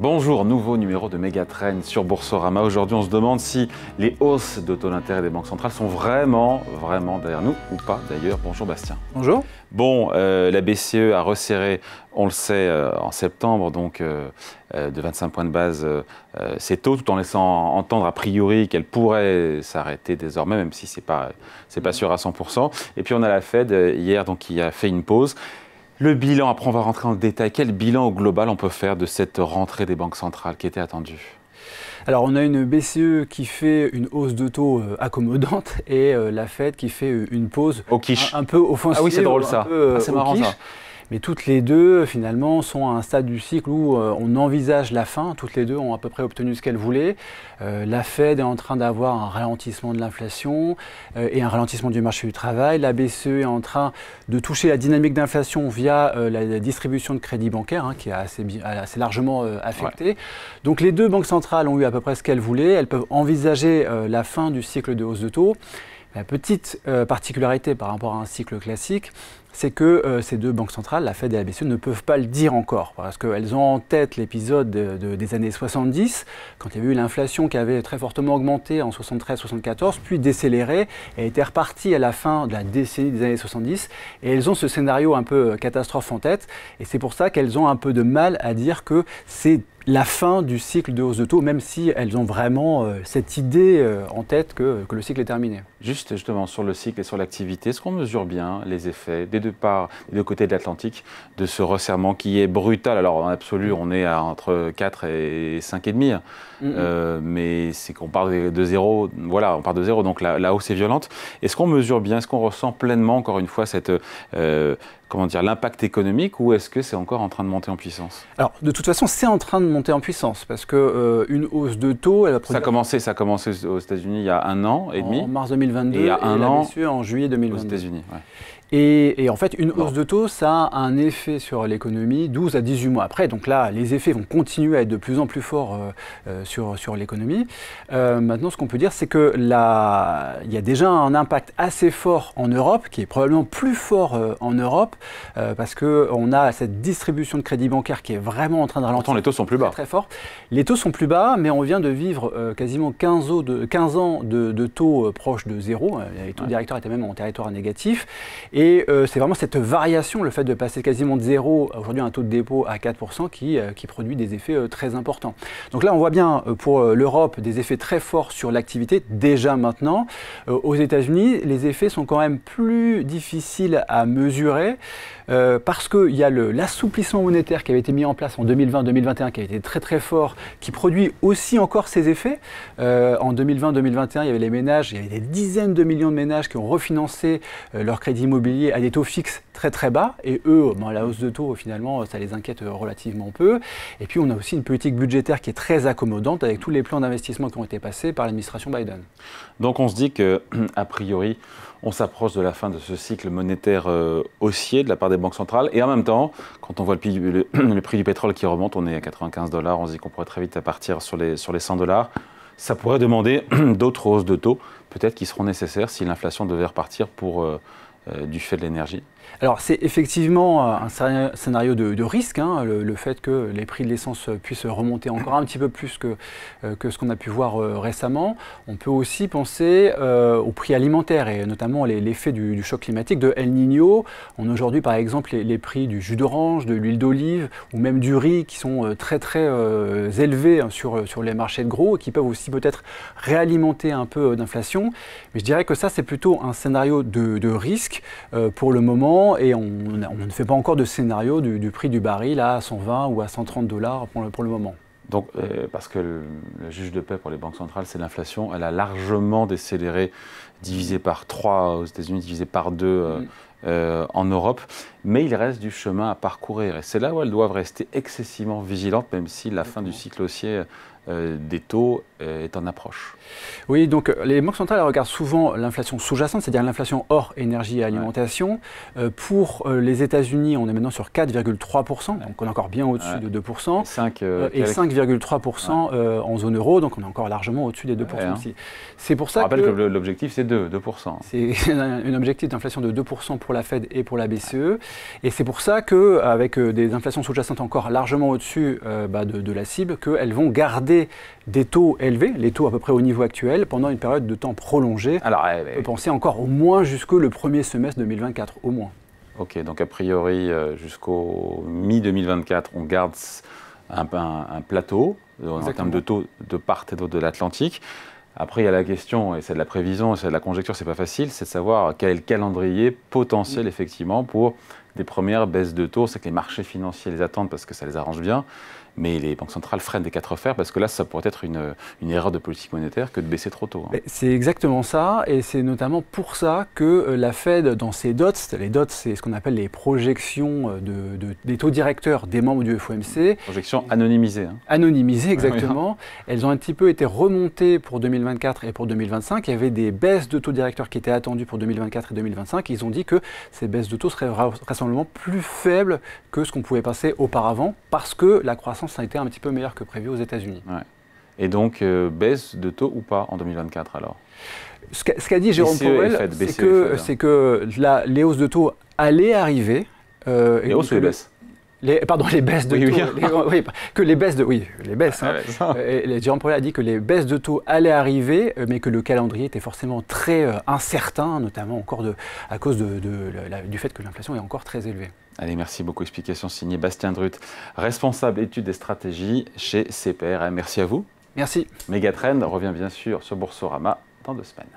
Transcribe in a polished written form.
Bonjour, nouveau numéro de Megatrend sur Boursorama. Aujourd'hui, on se demande si les hausses de taux d'intérêt des banques centrales sont vraiment derrière nous ou pas d'ailleurs. Bonjour Bastien. Bonjour. Bon, la BCE a resserré, on le sait, en septembre, donc de 25 points de base ses taux, tout en laissant entendre a priori qu'elle pourrait s'arrêter désormais, même si c'est pas sûr à 100%. Et puis on a la Fed hier donc, qui a fait une pause. Le bilan, après on va rentrer dans le détail, quel bilan au global on peut faire de cette rentrée des banques centrales qui était attendue? Alors on a une BCE qui fait une hausse de taux accommodante et la Fed qui fait une pause au quiche. Un peu offensive. Ah oui, c'est drôle ça. C'est marrant ça. Mais toutes les deux, finalement, sont à un stade du cycle où on envisage la fin. Toutes les deux ont à peu près obtenu ce qu'elles voulaient. La Fed est en train d'avoir un ralentissement de l'inflation et un ralentissement du marché du travail. La BCE est en train de toucher la dynamique d'inflation via la distribution de crédits bancaires, qui a assez largement affecté. Ouais. Donc les deux banques centrales ont eu à peu près ce qu'elles voulaient. Elles peuvent envisager la fin du cycle de hausse de taux. La petite particularité par rapport à un cycle classique, c'est que ces deux banques centrales, la Fed et la BCE, ne peuvent pas le dire encore, parce qu'elles ont en tête l'épisode des années 70, quand il y avait eu l'inflation qui avait très fortement augmenté en 73-74, puis décéléré, et était repartie à la fin de la décennie des années 70, et elles ont ce scénario un peu catastrophe en tête, et c'est pour ça qu'elles ont un peu de mal à dire que c'est la fin du cycle de hausse de taux, même si elles ont vraiment cette idée en tête que le cycle est terminé. Juste justement sur le cycle et sur l'activité, est-ce qu'on mesure bien les effets des deux côtés de l'Atlantique de ce resserrement qui est brutal? Alors en absolu, on est à entre 4 et 5,5, mais c'est qu'on part de zéro, voilà, on part de zéro, donc la hausse est violente. Est-ce qu'on mesure bien, est-ce qu'on ressent pleinement, encore une fois, cette... l'impact économique, ou est-ce que c'est encore en train de monter en puissance? Alors, de toute façon, c'est en train de monter en puissance, parce qu'une hausse de taux... Elle va ça a commencé aux États-Unis il y a 1 an et demi. En mars 2022, et il y a un an, la BCE en juillet 2022. Aux États-Unis, ouais. Et en fait, une hausse de taux, ça a un effet sur l'économie 12 à 18 mois après. Donc là, les effets vont continuer à être de plus en plus forts sur l'économie. Maintenant, ce qu'on peut dire, c'est que il y a déjà un impact assez fort en Europe, qui est probablement plus fort en Europe, parce qu'on a cette distribution de crédit bancaire qui est vraiment en train de ralentir. Pourtant, les taux sont plus bas. Très fort. Les taux sont plus bas, mais on vient de vivre quasiment 15 ans de taux proches de zéro. Les taux directeurs étaient même en territoire négatif. Et c'est vraiment cette variation, le fait de passer quasiment de zéro, aujourd'hui un taux de dépôt à 4%, qui produit des effets très importants. Donc là, on voit bien pour l'Europe des effets très forts sur l'activité, déjà maintenant. Aux États-Unis, les effets sont quand même plus difficiles à mesurer, parce qu'il y a l'assouplissement monétaire qui avait été mis en place en 2020-2021, qui a été très très fort, qui produit aussi encore ses effets. En 2020-2021, il y avait les ménages, il y avait des dizaines de millions de ménages qui ont refinancé leur crédit immobilier à des taux fixes très très bas, et eux, la hausse de taux, finalement, ça les inquiète relativement peu. Et puis on a aussi une politique budgétaire qui est très accommodante, avec tous les plans d'investissement qui ont été passés par l'administration Biden. Donc on se dit que, a priori, on s'approche de la fin de ce cycle monétaire haussier de la part des banques centrales, et en même temps, quand on voit le prix du pétrole qui remonte, on est à 95 $, on se dit qu'on pourrait très vite partir sur les 100 $. Ça pourrait demander d'autres hausses de taux, peut-être qui seront nécessaires si l'inflation devait repartir du fait de l'énergie. Alors c'est effectivement un scénario de risque, le fait que les prix de l'essence puissent remonter encore un petit peu plus que ce qu'on a pu voir récemment. On peut aussi penser aux prix alimentaires, et notamment l'effet du choc climatique de El Niño. On a aujourd'hui par exemple les prix du jus d'orange, de l'huile d'olive ou même du riz qui sont très très élevés sur les marchés de gros, et qui peuvent aussi peut-être réalimenter un peu d'inflation. Mais je dirais que ça c'est plutôt un scénario de risque pour le moment. Et on ne fait pas encore de scénario du prix du baril à 120 ou à 130 $ pour le moment. Donc, parce que le juge de paix pour les banques centrales, c'est l'inflation. Elle a largement décéléré, divisé par 3 aux États-Unis, divisé par 2 en Europe. Mais il reste du chemin à parcourir. Et c'est là où elles doivent rester excessivement vigilantes, même si la fin du cycle haussier des taux est en approche. Oui, donc les banques centrales regardent souvent l'inflation sous-jacente, c'est-à-dire l'inflation hors énergie et alimentation. Pour les États-Unis, on est maintenant sur 4,3%, donc on est encore bien au-dessus de 2%. Et 5,3% en zone euro, donc on est encore largement au-dessus des 2% aussi. C'est pour ça on rappelle que l'objectif, c'est 2%. C'est un objectif d'inflation de 2% pour la Fed et pour la BCE. Et c'est pour ça qu'avec des inflations sous-jacentes encore largement au-dessus de la cible, qu'elles vont garder des taux élevés, les taux à peu près au niveau actuel, pendant une période de temps prolongée. Alors, on peut penser encore au moins jusqu'au premier semestre 2024, au moins. Ok, donc a priori, jusqu'au mi-2024, on garde un plateau en termes de taux de part et d'autre de l'Atlantique. Après, il y a la question, et c'est de la prévision, c'est de la conjecture, c'est pas facile, c'est de savoir quel est le calendrier potentiel, effectivement, pour des premières baisses de taux. C'est que les marchés financiers les attendent parce que ça les arrange bien, mais les banques centrales freinent des quatre fers parce que là, ça pourrait être une erreur de politique monétaire que de baisser trop tôt. C'est exactement ça, et c'est notamment pour ça que la Fed, dans ses dots, les dots, c'est ce qu'on appelle les projections des taux directeurs des membres du FOMC. Projections anonymisées. Anonymisées, exactement. Elles ont un petit peu été remontées pour 2024 et pour 2025. Il y avait des baisses de taux directeurs qui étaient attendues pour 2024 et 2025. Ils ont dit que ces baisses de taux seraient vraisemblablement plus faibles que ce qu'on pouvait passer auparavant, parce que la croissance a été un petit peu meilleure que prévu aux États-Unis. Ouais. Et donc, baisse de taux ou pas en 2024 alors? Ce qu'a dit Jérôme Powell, c'est que les hausses de taux allaient arriver. Les hausses ou les baisses? Les baisses de taux. Que les baisses de. Oui, les baisses. Jérôme Powell a dit que les baisses de taux allaient arriver, mais que le calendrier était forcément très incertain, notamment encore à cause du fait que l'inflation est encore très élevée. Allez, merci beaucoup. Explication signée Bastien Drut, responsable études et stratégies chez CPR. Merci à vous. Merci. Megatrend revient bien sûr sur Boursorama dans 2 semaines.